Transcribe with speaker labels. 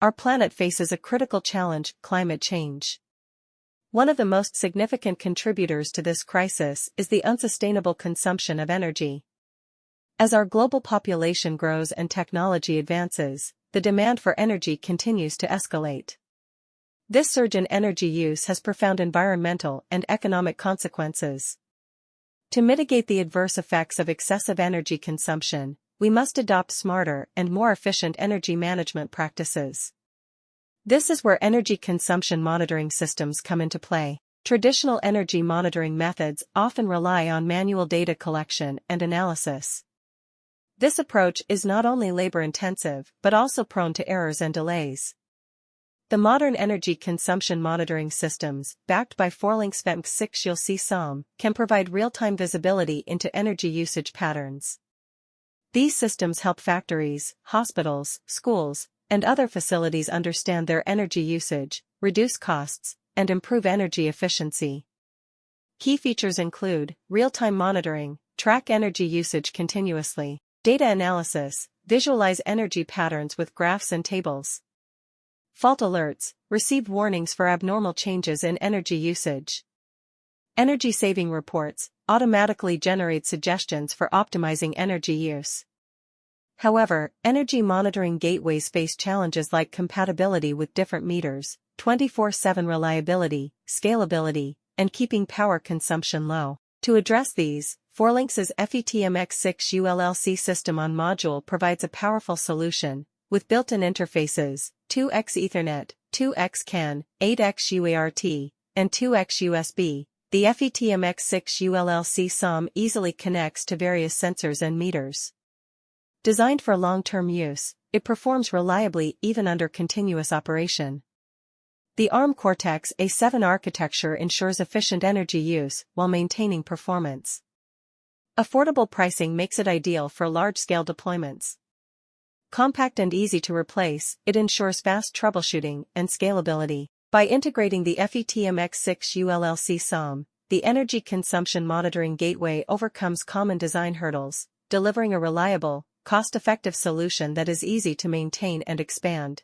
Speaker 1: our planet faces a critical challenge: climate change. One of the most significant contributors to this crisis is the unsustainable consumption of energy. As our global population grows and technology advances, the demand for energy continues to escalate. This surge in energy use has profound environmental and economic consequences. To mitigate the adverse effects of excessive energy consumption, we must adopt smarter and more efficient energy management practices. This is where energy consumption monitoring systems come into play. Traditional energy monitoring methods often rely on manual data collection and analysis. This approach is not only labor-intensive but also prone to errors and delays. The modern energy consumption monitoring systems, backed by Forlinx FETMX6ULL-C SoM, can provide real-time visibility into energy usage patterns. These systems help factories, hospitals, schools, and other facilities understand their energy usage, reduce costs, and improve energy efficiency. Key features include real-time monitoring, track energy usage continuously, data analysis, visualize energy patterns with graphs and tables. Fault alerts, receive warnings for abnormal changes in energy usage. Energy saving reports, automatically generate suggestions for optimizing energy use. However, energy monitoring gateways face challenges like compatibility with different meters, 24/7 reliability, scalability, and keeping power consumption low. To address these, Forlinx's FETMX6ULL-C system on module provides a powerful solution, with built-in interfaces, 2x Ethernet, 2x CAN, 8x UART, and 2x USB. The FETMX6ULL-C SoM easily connects to various sensors and meters. Designed for long-term use, it performs reliably even under continuous operation. The ARM Cortex-A7 architecture ensures efficient energy use while maintaining performance. Affordable pricing makes it ideal for large-scale deployments. Compact and easy to replace, it ensures fast troubleshooting and scalability. By integrating the FETMX6ULL-C SoM, the energy consumption monitoring gateway overcomes common design hurdles, delivering a reliable, cost-effective solution that is easy to maintain and expand.